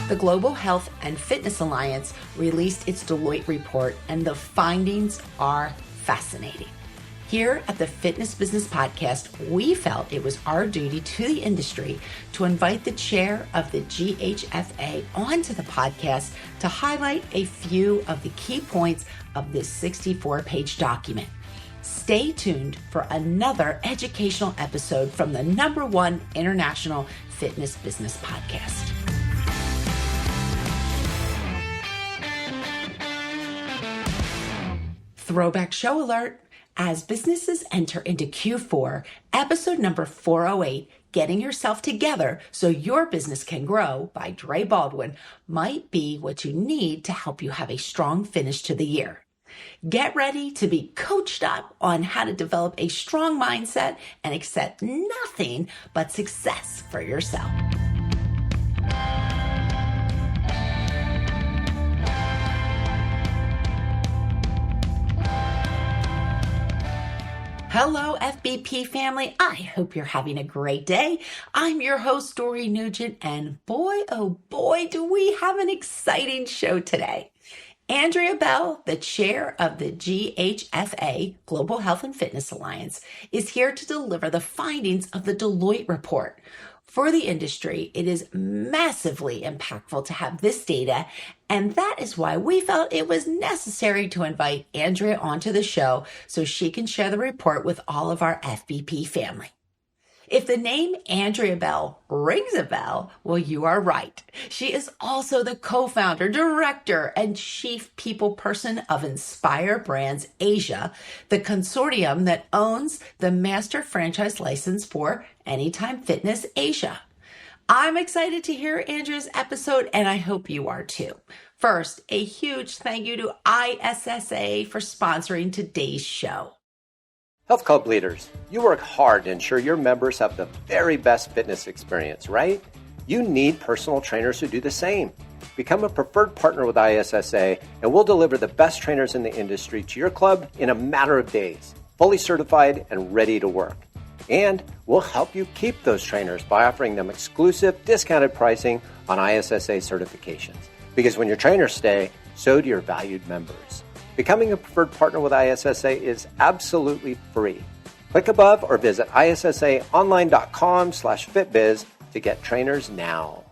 The Global Health and Fitness Alliance released its Deloitte Report, and the findings are fascinating. Here at the Fitness Business Podcast, we felt it was our duty to the industry to invite the chair of the GHFA onto the podcast to highlight a few of the key points of this 64-page document. Stay tuned for another educational episode from the #1 international fitness business podcast. Throwback show alert. As businesses enter into Q4, episode number 408, Getting Yourself Together So Your Business Can Grow by Dre Baldwin, might be what you need to help you have a strong finish to the year. Get ready to be coached up on how to develop a strong mindset and accept nothing but success for yourself. Hello, FBP family. I hope you're having a great day. I'm your host, Dory Nugent, and boy, oh boy, do we have an exciting show today. Andrea Bell, the chair of the GHFA, Global Health and Fitness Alliance, is here to deliver the findings of the Deloitte Report. For the industry, it is massively impactful to have this data, and that is why we felt it was necessary to invite Andrea onto the show so she can share the report with all of our FBP family. If the name Andrea Bell rings a bell, well, you are right. She is also the co-founder, director, and chief people person of Inspire Brands Asia, the consortium that owns the master franchise license for Anytime Fitness Asia. I'm excited to hear Andrea's episode, and I hope you are too. First, a huge thank you to ISSA for sponsoring today's show. Health club leaders, you work hard to ensure your members have the very best fitness experience, right? You need personal trainers who do the same. Become a preferred partner with ISSA, and we'll deliver the best trainers in the industry to your club in a matter of days, fully certified and ready to work. And we'll help you keep those trainers by offering them exclusive discounted pricing on ISSA certifications. Because when your trainers stay, so do your valued members. Becoming a preferred partner with ISSA is absolutely free. Click above or visit issaonline.com/fitbiz to get trainers now.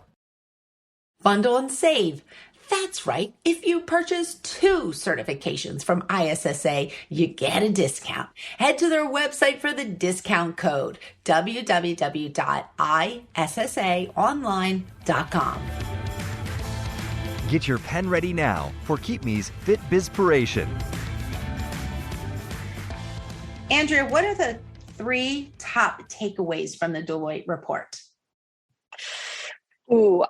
Bundle and save. That's right. If you purchase 2 certifications from ISSA, you get a discount. Head to their website for the discount code, www.issaonline.com. Get your pen ready now for Keep Me's Fit Bizpiration. Andrea, what are the 3 top takeaways from the Deloitte report? Ooh,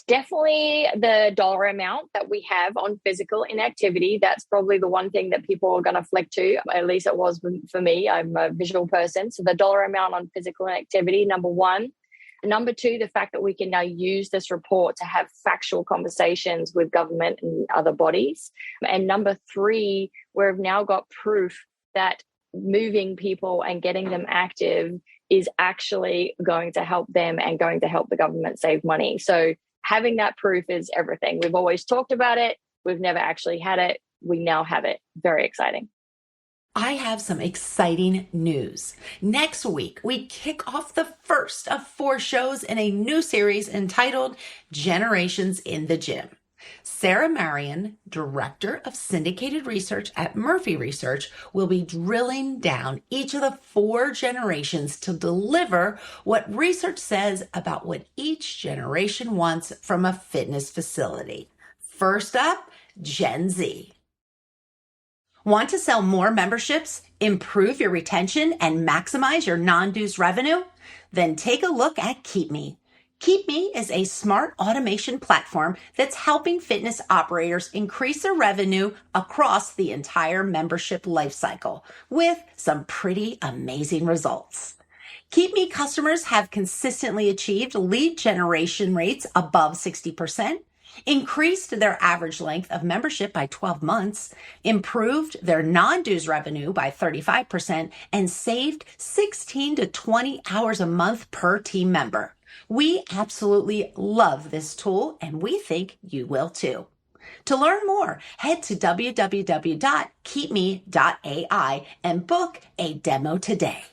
definitely the dollar amount that we have on physical inactivity. That's probably the one thing that people are going to flick to. At least it was for me. I'm a visual person. So the dollar amount on physical inactivity, number 1. Number 2, the fact that we can now use this report to have factual conversations with government and other bodies. And number 3, we've now got proof that moving people and getting them active is actually going to help them and going to help the government save money. So having that proof is everything. We've always talked about it. We've never actually had it. We now have it. Very exciting. I have some exciting news. Next week, we kick off the first of 4 shows in a new series entitled Generations in the Gym. Sarah Marion, Director of Syndicated Research at Murphy Research, will be drilling down each of the 4 generations to deliver what research says about what each generation wants from a fitness facility. First up, Gen Z. Want to sell more memberships, improve your retention, and maximize your non-dues revenue? Then take a look at Keep Me. Keep Me is a smart automation platform that's helping fitness operators increase their revenue across the entire membership lifecycle with some pretty amazing results. Keep Me customers have consistently achieved lead generation rates above 60%, increased their average length of membership by 12 months, improved their non-dues revenue by 35%, and saved 16 to 20 hours a month per team member. We absolutely love this tool, and we think you will too. To learn more, head to www.keepme.ai and book a demo today.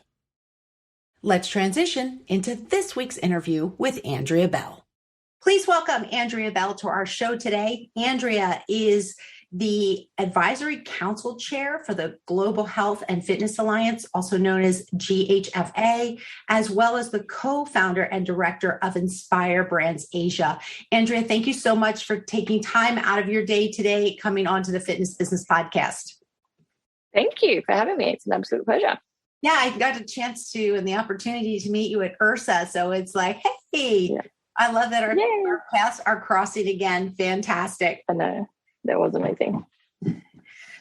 Let's transition into this week's interview with Andrea Bell. Please welcome Andrea Bell to our show today. Andrea is the Advisory Council Chair for the Global Health and Fitness Alliance, also known as GHFA, as well as the co-founder and director of Inspire Brands Asia. Andrea, thank you so much for taking time out of your day today, coming on to the Fitness Business Podcast. Thank you for having me. It's an absolute pleasure. Yeah, I got a chance to and the opportunity to meet you at IRSA. So it's like, hey, yeah. I love that our paths are crossing again. Fantastic. I know. That was amazing.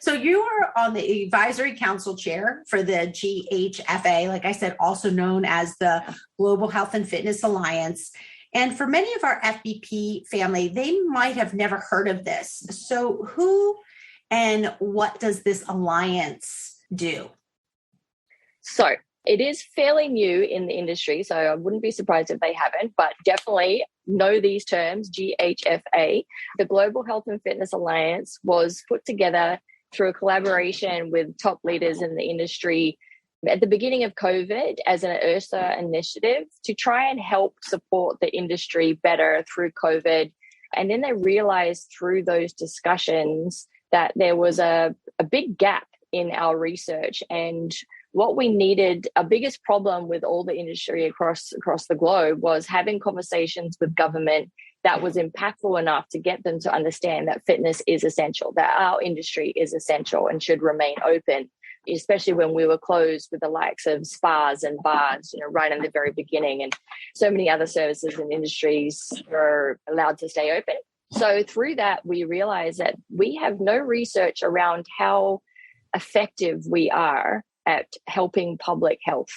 So you are on the advisory council chair for the GHFA, like I said, also known as the Global Health and Fitness Alliance. And for many of our FBP family, they might have never heard of this. So who and what does this alliance do? So it is fairly new in the industry, so I wouldn't be surprised if they haven't, but definitely know these terms, GHFA. The Global Health and Fitness Alliance was put together through a collaboration with top leaders in the industry at the beginning of COVID as an IRSA initiative to try and help support the industry better through COVID. And then they realized through those discussions that there was a big gap in our research, and what we needed, our biggest problem with all the industry across the globe was having conversations with government that was impactful enough to get them to understand that fitness is essential, that our industry is essential and should remain open, especially when we were closed with the likes of spas and bars, right in the very beginning. And so many other services and industries were allowed to stay open. So through that, we realized that we have no research around how effective we are at helping public health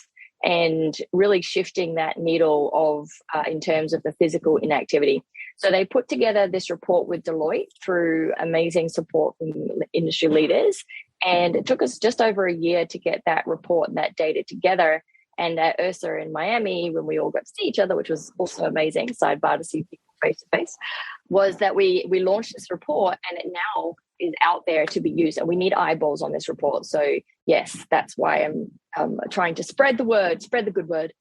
and really shifting that needle of in terms of the physical inactivity. So they put together this report with Deloitte through amazing support from industry leaders. And it took us just over a year to get that report and that data together. And at IRSA in Miami, when we all got to see each other, which was also amazing, sidebar to see people face to face, was that we launched this report, and it now is out there to be used, and we need eyeballs on this report. So yes, that's why I'm trying to spread the word, spread the good word.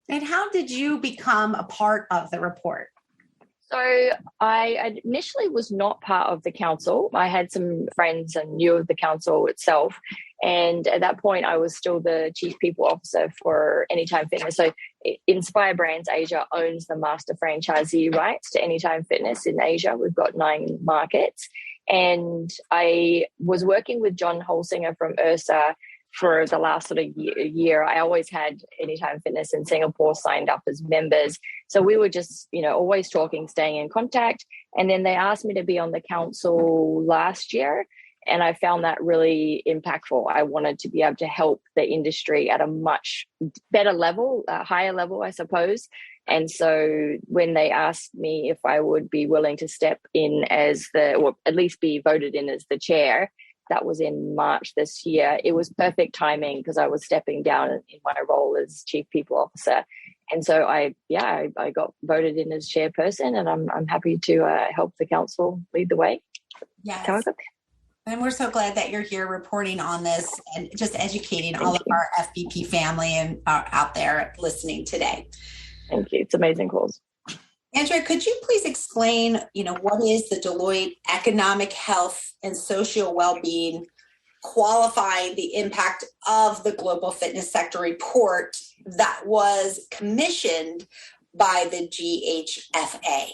And how did you become a part of the report? So I initially was not part of the council. I had some friends and knew of the council itself. And at that point, I was still the chief people officer for Anytime Fitness. So Inspire Brands Asia owns the master franchisee rights to Anytime Fitness in Asia. We've got 9 markets. And I was working with John Holsinger from IRSA for the last sort of year. I always had Anytime Fitness in Singapore signed up as members. So we were just, always talking, staying in contact. And then they asked me to be on the council last year. And I found that really impactful. I wanted to be able to help the industry at a much better level, a higher level, I suppose. And so when they asked me if I would be willing to step in or at least be voted in as the chair, that was in March this year. It was perfect timing because I was stepping down in my role as chief people officer. And so I got voted in as chairperson, and I'm happy to help the council lead the way. Yes. And we're so glad that you're here reporting on this and just educating all of our FBP family and out there listening today. Thank you. It's amazing cause. Andrea, could you please explain, what is the Deloitte Economic, Health, and Social Wellbeing qualifying the impact of the global fitness sector report that was commissioned by the GHFA?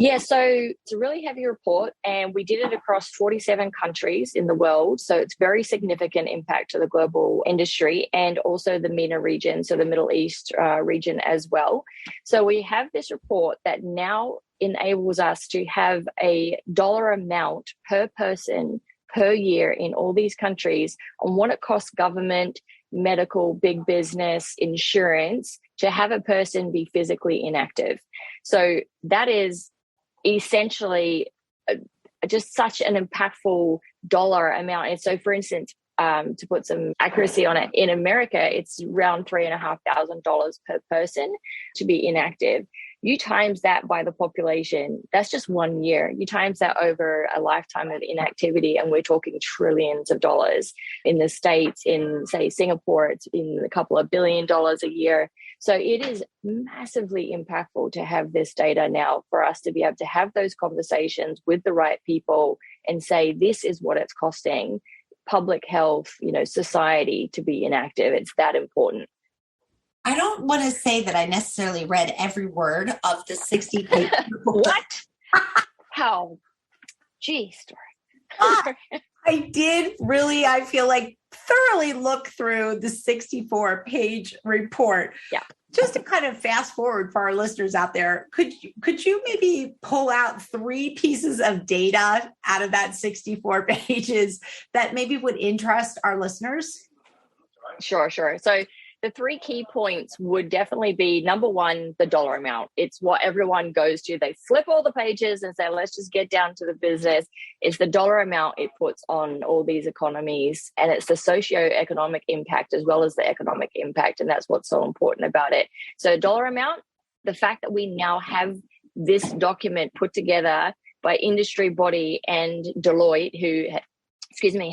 Yeah, so it's a really heavy report, and we did it across 47 countries in the world. So it's very significant impact to the global industry and also the MENA region, so the Middle East region as well. So we have this report that now enables us to have a dollar amount per person per year in all these countries on what it costs government, medical, big business, insurance to have a person be physically inactive. So that is essentially just such an impactful dollar amount. And so, for instance, to put some accuracy on it, in America, it's around $3,500 per person to be inactive. You times that by the population, that's just 1 year. You times that over a lifetime of inactivity, and we're talking trillions of dollars. In the States, in, say, Singapore, it's in a couple of $1 billion a year. So it is massively impactful to have this data now for us to be able to have those conversations with the right people and say, this is what it's costing public health, society to be inactive. It's that important. I don't want to say that I necessarily read every word of the 60-page report. What? How? Geez. I did really, I feel like, thoroughly look through the 64-page report. Yeah. Just to kind of fast forward for our listeners out there, could you maybe pull out 3 pieces of data out of that 64 pages that maybe would interest our listeners? Sure. So the 3 key points would definitely be, number one, the dollar amount. It's what everyone goes to. They flip all the pages and say, let's just get down to the business. It's the dollar amount it puts on all these economies. And it's the socioeconomic impact as well as the economic impact. And that's what's so important about it. So dollar amount, the fact that we now have this document put together by industry body and Deloitte, who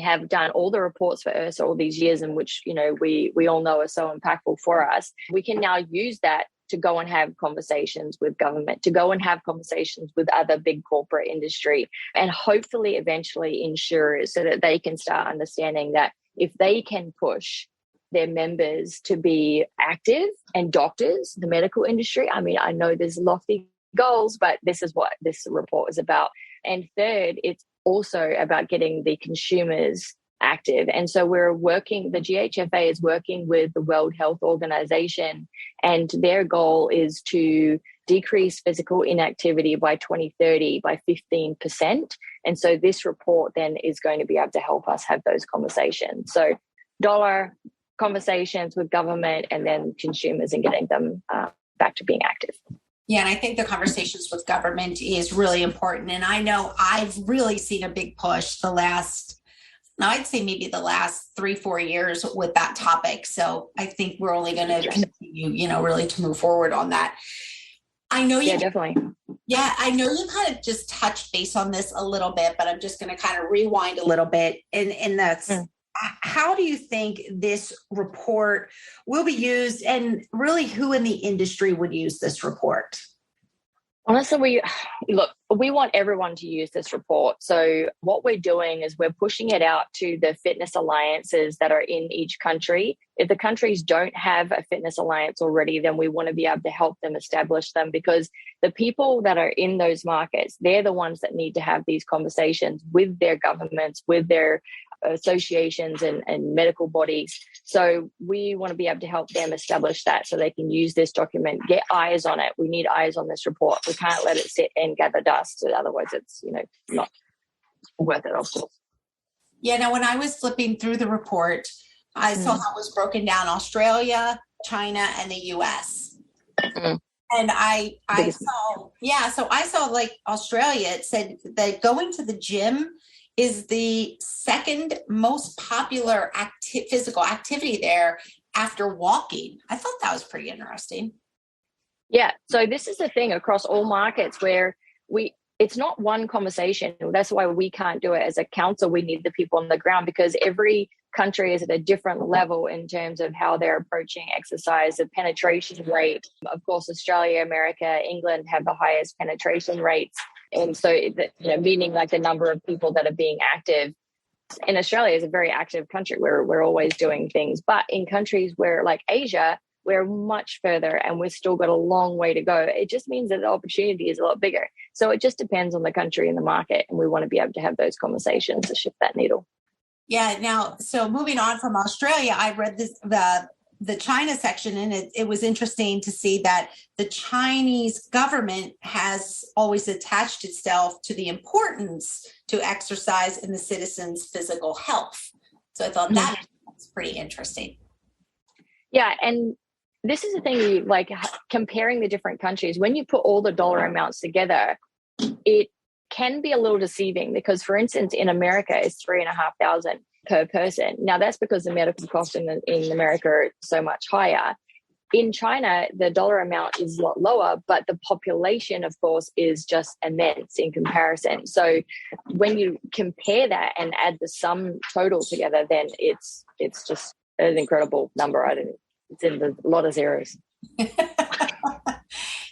have done all the reports for us all these years, in which, we all know are so impactful for us. We can now use that to go and have conversations with government, to go and have conversations with other big corporate industry, and hopefully eventually insurers, so that they can start understanding that if they can push their members to be active, and doctors, the medical industry, I know there's lofty goals, but this is what this report is about. And third, it's also about getting the consumers active. And so the GHFA is working with the World Health Organization, and their goal is to decrease physical inactivity by 2030 by 15%. And so this report then is going to be able to help us have those conversations. So dollar conversations with government, and then consumers, and getting them back to being active. Yeah, and I think the conversations with government is really important. And I know I've really seen a big push I'd say maybe the last 3-4 years with that topic. So I think we're only going to continue, really to move forward on that. I know you. Yeah, definitely. Yeah, I know you kind of just touched base on this a little bit, but I'm just going to kind of rewind a little bit. And that's, how do you think this report will be used, and really who in the industry would use this report? Honestly, we want everyone to use this report. So what we're doing is we're pushing it out to the fitness alliances that are in each country. If the countries don't have a fitness alliance already, then we want to be able to help them establish them, because the people that are in those markets, they're the ones that need to have these conversations with their governments, with their associations and medical bodies. So we want to be able to help them establish that, so they can use this document, get eyes on it. We need eyes on this report. We can't let it sit and gather dust. Otherwise it's, not worth it, of course. Yeah. Now, when I was flipping through the report, I saw how it was broken down: Australia, China, and the US. And I saw like Australia, it said that going to the gym is the second most popular physical activity there after walking. I thought that was pretty interesting. Yeah. So this is the thing across all markets where it's not one conversation. That's why we can't do it as a council. We need the people on the ground, because every country is at a different level in terms of how they're approaching exercise, the penetration rate. Of course, Australia, America, England have the highest penetration rates. And so, meaning like the number of people that are being active. In Australia is a very active country where we're always doing things. But in countries where, like Asia, we're much further and we've still got a long way to go. It just means that the opportunity is a lot bigger. So it just depends on the country and the market. And we want to be able to have those conversations to shift that needle. Yeah. Now, so moving on from Australia, I read the China section, and it was interesting to see that the Chinese government has always attached itself to the importance to exercise in the citizens' physical health. So I thought that was pretty interesting. Yeah. And this is the thing, like comparing the different countries, when you put all the dollar amounts together, it can be a little deceiving, because, for instance, in America it's $3,500. per person. Now, that's because the medical costs in America are so much higher. In China, the dollar amount is a lot lower, but the population, of course, is just immense in comparison. So when you compare that and add the sum total together, then it's just an incredible number. It's in a lot of zeros.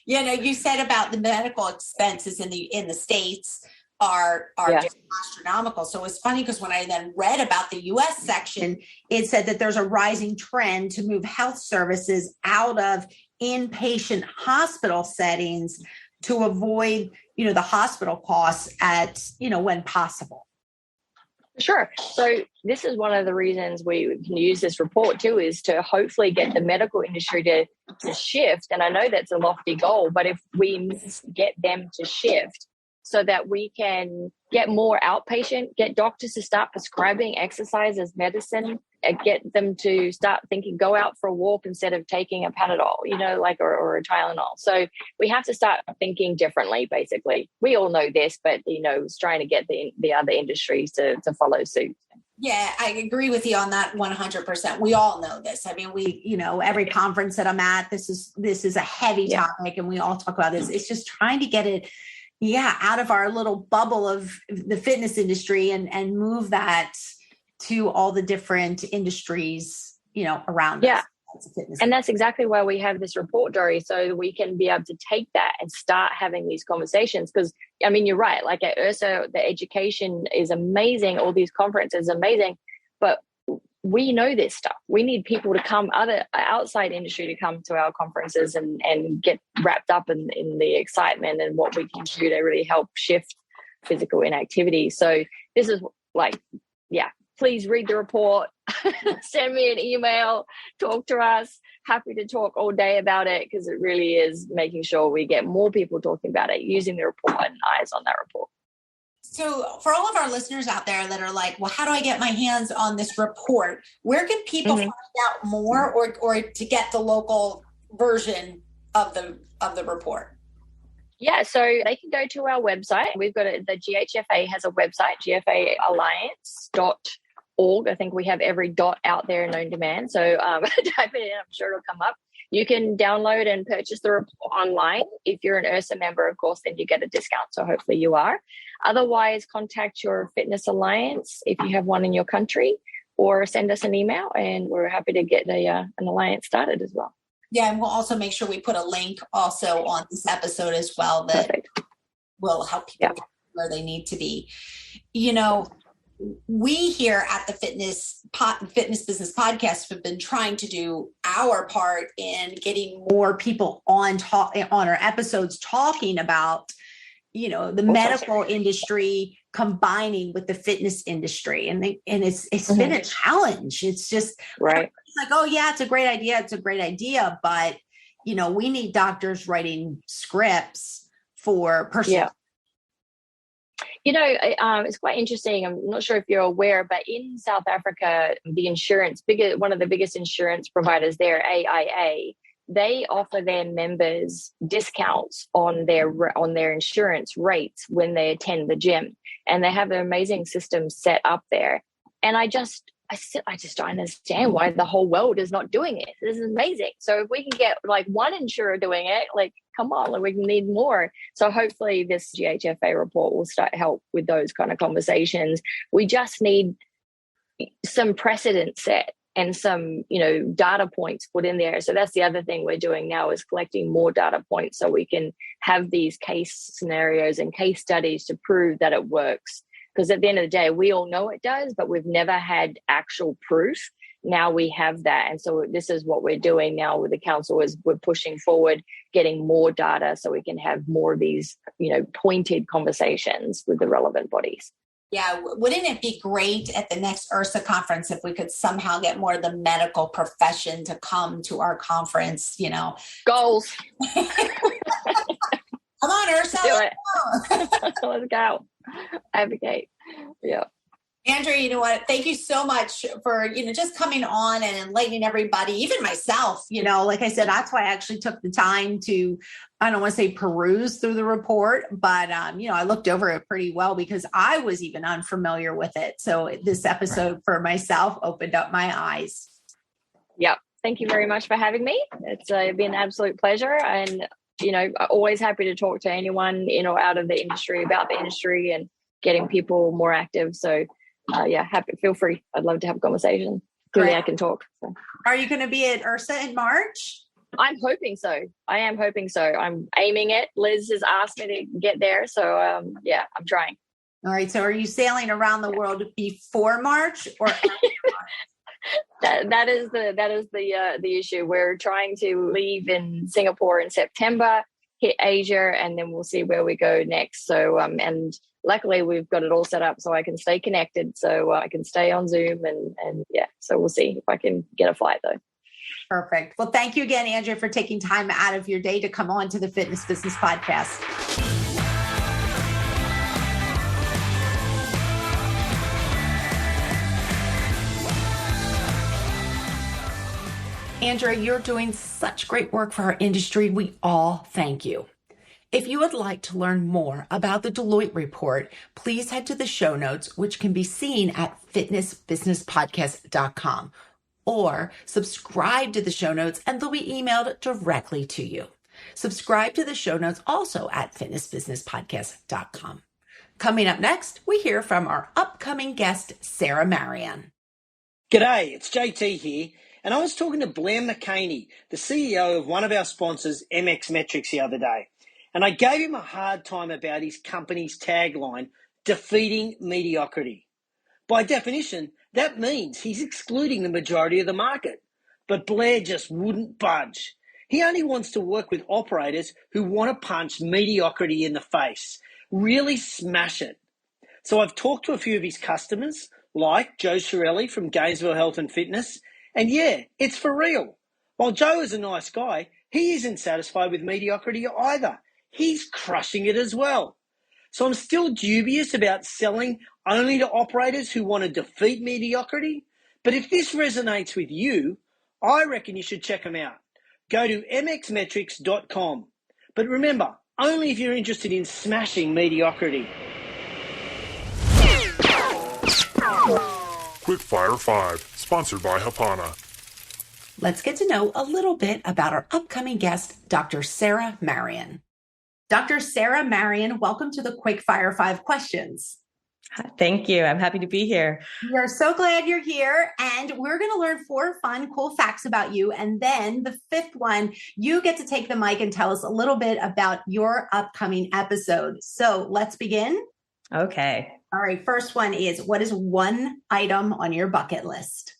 You said about the medical expenses in the States are just astronomical. So it's funny because when I then read about the US section, it said that there's a rising trend to move health services out of inpatient hospital settings to avoid, the hospital costs when possible. Sure. So this is one of the reasons we can use this report too, is to hopefully get the medical industry to shift. And I know that's a lofty goal, but if we get them to shift so that we can get more outpatient, get doctors to start prescribing exercise as medicine, get them to start thinking, go out for a walk instead of taking a Panadol, or a Tylenol. So we have to start thinking differently, basically. We all know this, but, it's trying to get the other industries to follow suit. Yeah, I agree with you on that 100%. We all know this. I mean, every conference that I'm at, this is a heavy topic, and we all talk about this. It's just trying to get it out of our little bubble of the fitness industry and move that to all the different industries, around us. And that's exactly why we have this report, Dory, so we can be able to take that and start having these conversations. Because, you're right. Like at URSA, the education is amazing. All these conferences are amazing. But we know this stuff. We need people to come, other outside industry to come to our conferences and get wrapped up in the excitement and what we can do to really help shift physical inactivity. So this is please read the report, send me an email, talk to us. Happy to talk all day about it, because it really is making sure we get more people talking about it, using the report and eyes on that report. So for all of our listeners out there that are like, well, how do I get my hands on this report? Where can people find out more or to get the local version of the report? Yeah, so they can go to our website. We've got the GHFA has a website, gfaalliance.org. I think we have every dot out there known to man. So type it in, I'm sure it'll come up. You can download and purchase the report online. If you're an URSA member, of course, then you get a discount. So hopefully you are. Otherwise, contact your fitness alliance if you have one in your country, or send us an email, and we're happy to get an alliance started as well. Yeah, and we'll also make sure we put a link also on this episode as well that will help people get where they need to be. We here at the Fitness Business Podcast have been trying to do our part in getting more people on our episodes talking about, the medical industry combining with the fitness industry, and it's been a challenge. It's just right. It's like, oh yeah, it's a great idea. It's a great idea, but we need doctors writing scripts for personal. Yeah. It's quite interesting. I'm not sure if you're aware, but in South Africa, one of the biggest insurance providers there, AIA, they offer their members discounts on their insurance rates when they attend the gym, and they have an amazing system set up there. And I just don't understand why the whole world is not doing it. This is amazing. So if we can get one insurer doing it, come on, we need more. So hopefully this GHFA report will help with those kind of conversations. We just need some precedent set and some, data points put in there. So that's the other thing we're doing now, is collecting more data points so we can have these case scenarios and case studies to prove that it works. Because at the end of the day, we all know it does, but we've never had actual proof. Now we have that. And so this is what we're doing now with the council, is we're pushing forward, getting more data so we can have more of these, pointed conversations with the relevant bodies. Yeah. Wouldn't it be great at the next URSA conference if we could somehow get more of the medical profession to come to our conference, Goals. Come on, URSA. Do it. Let's go. Advocate. Yeah. Andrea, you know what? Thank you so much for, just coming on and enlightening everybody, even myself. Like I said, that's why I actually took the time to, I don't want to say peruse through the report, but, I looked over it pretty well because I was even unfamiliar with it. So this episode for myself opened up my eyes. Yep. Thank you very much for having me. It's been an absolute pleasure. And, always happy to talk to anyone, out of the industry, about the industry and getting people more active. So, feel free. I'd love to have a conversation. Clearly, I can talk. So. Are you going to be at URSA in March? I'm hoping so. I am hoping so. I'm aiming it. Liz has asked me to get there. So, I'm trying. All right. So are you sailing around the world before March or after March? That is the issue. We're trying to leave in Singapore in September, hit Asia, and then we'll see where we go next. So, and luckily we've got it all set up so I can stay connected. So I can stay on Zoom so we'll see if I can get a flight though. Perfect. Well, thank you again, Andrea, for taking time out of your day to come on to the Fitness Business Podcast. Andrea, you're doing such great work for our industry. We all thank you. If you would like to learn more about the Deloitte Report, please head to the show notes, which can be seen at fitnessbusinesspodcast.com, or subscribe to the show notes and they'll be emailed directly to you. Subscribe to the show notes also at fitnessbusinesspodcast.com. Coming up next, we hear from our upcoming guest, Sarah Marion. G'day, it's JT here, and I was talking to Blair McCaney, the CEO of one of our sponsors, MX Metrics, the other day. And I gave him a hard time about his company's tagline, defeating mediocrity. By definition, that means he's excluding the majority of the market. But Blair just wouldn't budge. He only wants to work with operators who want to punch mediocrity in the face, really smash it. So I've talked to a few of his customers, like Joe Shirelli from Gainesville Health and Fitness, and yeah, it's for real. While Joe is a nice guy, he isn't satisfied with mediocrity either. He's crushing it as well. So I'm still dubious about selling only to operators who want to defeat mediocrity. But if this resonates with you, I reckon you should check them out. Go to mxmetrics.com. But remember, only if you're interested in smashing mediocrity. Quickfire 5, sponsored by Hapana. Let's get to know a little bit about our upcoming guest, Dr. Sarah Marion. Dr. Sarah Marion, welcome to the Quickfire 5 questions. Thank you. I'm happy to be here. We are so glad you're here. And we're going to learn 4 fun, cool facts about you. And then the 5th one, you get to take the mic and tell us a little bit about your upcoming episode. So let's begin. Okay. All right. First one is, what is one item on your bucket list?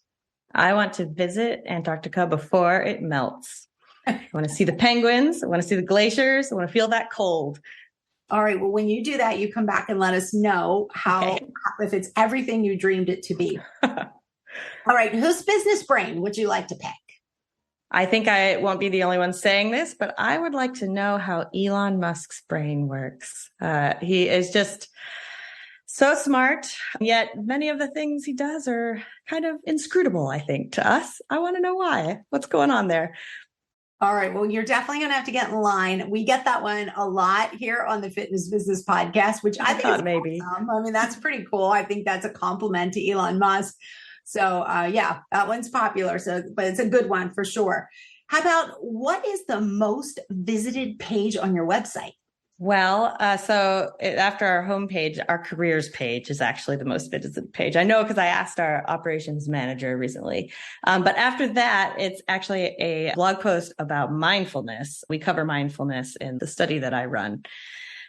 I want to visit Antarctica before it melts. I want to see the penguins. I want to see the glaciers. I want to feel that cold. All right. Well, when you do that, you come back and let us know if it's everything you dreamed it to be. All right. Whose business brain would you like to pick? I think I won't be the only one saying this, but I would like to know how Elon Musk's brain works. He is just so smart, yet many of the things he does are kind of inscrutable, I think, to us. I want to know why. What's going on there? All right. Well, you're definitely going to have to get in line. We get that one a lot here on the Fitness Business Podcast, which I think is maybe. Awesome. I mean, that's pretty cool. I think that's a compliment to Elon Musk. So that one's popular. But it's a good one for sure. How about, what is the most visited page on your website? Well, after our homepage, our careers page is actually the most visited page. I know because I asked our operations manager recently. But after that, it's actually a blog post about mindfulness. We cover mindfulness in the study that I run.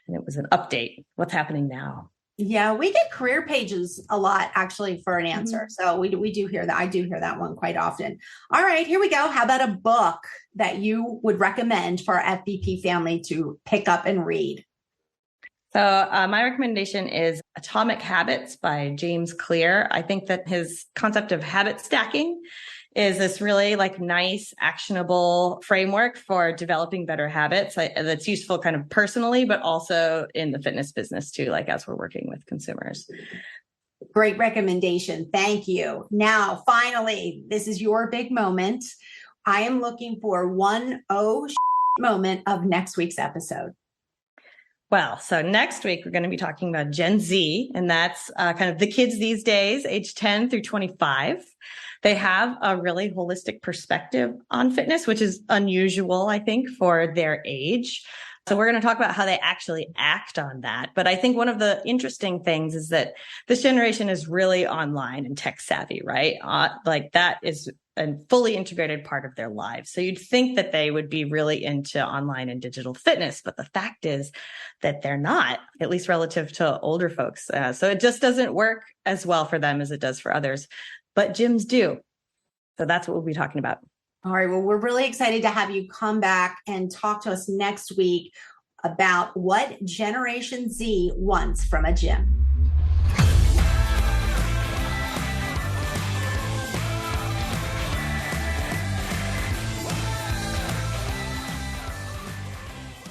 And it was an update. What's happening now? Yeah, we get career pages a lot, actually, for an answer. So we do hear that. I do hear that one quite often. All right, here we go. How about a book that you would recommend for our FBP family to pick up and read? So my recommendation is Atomic Habits by James Clear. I think that his concept of habit stacking is this really nice, actionable framework for developing better habits that's useful kind of personally, but also in the fitness business too, as we're working with consumers. Great recommendation. Thank you. Now, finally, this is your big moment. I am looking for one moment of next week's episode. Well, so next week, we're going to be talking about Gen Z, and that's kind of the kids these days, age 10 through 25. They have a really holistic perspective on fitness, which is unusual, I think, for their age. So we're going to talk about how they actually act on that. But I think one of the interesting things is that this generation is really online and tech savvy, right? Like that is a fully integrated part of their lives. So you'd think that they would be really into online and digital fitness, but the fact is that they're not, at least relative to older folks. So it just doesn't work as well for them as it does for others, but gyms do. So that's what we'll be talking about. All right. Well, we're really excited to have you come back and talk to us next week about what Generation Z wants from a gym.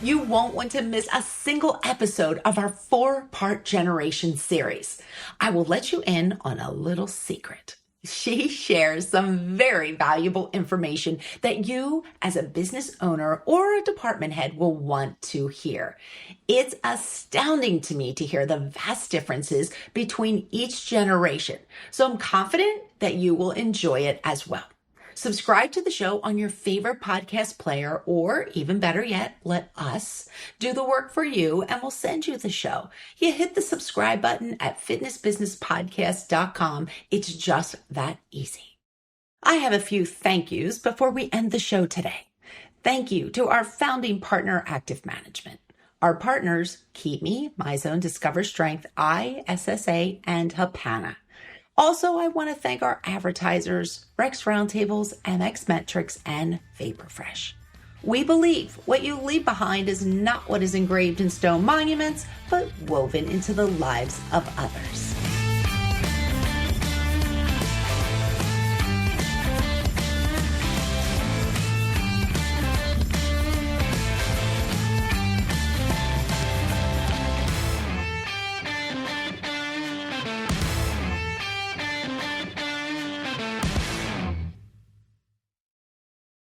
You won't want to miss a single episode of our 4-part Generation series. I will let you in on a little secret. She shares some very valuable information that you as a business owner or a department head will want to hear. It's astounding to me to hear the vast differences between each generation. So I'm confident that you will enjoy it as well. Subscribe to the show on your favorite podcast player, or even better yet, let us do the work for you and we'll send you the show. You hit the subscribe button at fitnessbusinesspodcast.com. It's just that easy. I have a few thank yous before we end the show today. Thank you to our founding partner, Active Management. Our partners, Keep Me, My Zone, Discover Strength, ISSA, and Hapana. Also, I want to thank our advertisers, Rex Roundtables, MX Metrics, and Vaporfresh. We believe what you leave behind is not what is engraved in stone monuments, but woven into the lives of others.